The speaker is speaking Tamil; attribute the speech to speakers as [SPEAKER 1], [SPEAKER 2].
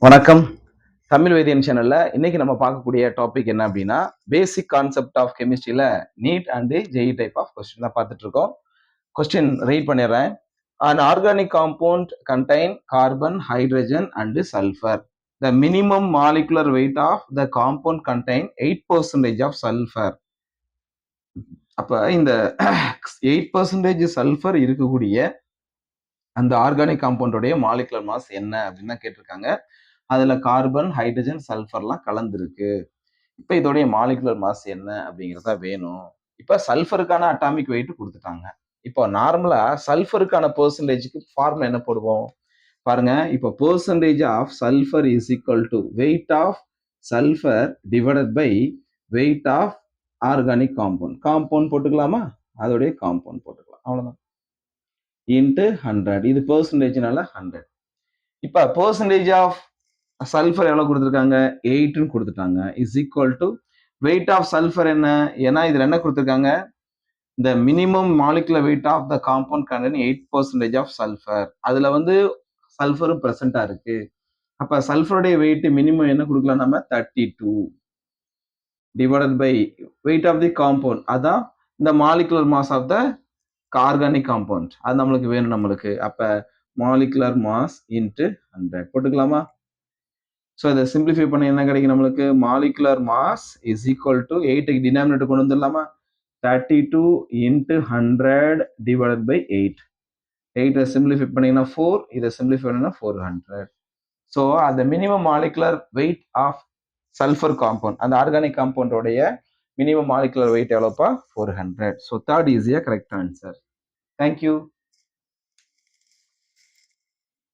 [SPEAKER 1] வணக்கம். தமிழ் வேதியன் சேனல்ல இன்னைக்கு நம்ம பார்க்கக்கூடிய டாபிக் என்ன அப்படின்னா, பேசிக் கான்செப்ட் ஆஃப் கெமிஸ்ட்ரியில NEET and JEE type of question தான் பார்த்துட்டு இருக்கோம். கொஸ்டின் ரீட் பண்ணிடுறேன். An organic compound contain carbon, hydrogen and sulfur. The minimum molecular weight of the compound contain 8% of sulfur. அப்ப இந்த 8% சல்ஃபர் இருக்கக்கூடிய அந்த ஆர்கானிக் காம்பவுண்டோடைய மாலிகுலர் மாஸ் என்ன அப்படின்னு தான் கேட்டிருக்காங்க. அதுல கார்பன், ஹைட்ரஜன், சல்ஃபர்லாம் கலந்துருக்கு. இப்ப இதோடைய மாலிகுலர் மாஸ் என்ன அப்படிங்கிறதா வேணும். இப்ப சல்ஃபருக்கான அட்டாமிக் வெயிட் கொடுத்துட்டாங்க. இப்போ நார்மலா சல்ஃபருக்கான பெர்சன்டேஜுக்கு ஃபார்முலா என்ன போடுவோம் பாருங்க. இப்போ percentage of sulphur is equal to weight of sulphur divided by weight of organic compound. Compound போட்டுக்கலாமா? அதோடைய காம்பவுண்ட் போட்டுக்கலாம், அவ்வளவுதான். இன்ட்டு 100. இது பெர்சன்டேஜ்னால 100. இப்ப பெர்சன்டேஜ் ஆஃப் சல்ஃபர் எவ்வளவு கொடுத்துருக்காங்க? 8ன்னு கொடுத்துட்டாங்க. Is equal to weight of sulphur என்ன? ஏன்னா இதுல என்ன கொடுத்துருக்காங்க? the minimum molecular weight of the compound containing 8% of sulfur. அதுல வந்து சல்ஃபரும் பிரசண்டா இருக்கு. அப்ப சல்ஃபருடைய வெயிட் மினிமம் என்ன கொடுக்கலாம்? நம்ம 32 divided by weight of the compound. அதான் இந்த molecular mass of the organic compound. அது நம்மளுக்கு வேணும் நம்மளுக்கு. அப்ப molecular mass into 100 போட்டுக்கலாமா? ஸோ இதை சிம்பிளிஃபை பண்ண என்ன கிடைக்கும் நம்மளுக்கு? molecular mass is equal to 8க்கு டினாமினேட்டர் கொண்டு வந்துடலாமா? 32 into 100 divided by 8. 8 simplify பண்ணீங்கன்னா 4, இதை simplify பண்ணீங்கன்னா 400. So the minimum molecular weight of sulfur compound, அந்த organic compound உடைய minimum molecular weight எவ்வளோப்பா? 400. So third is a correct answer. Thank you.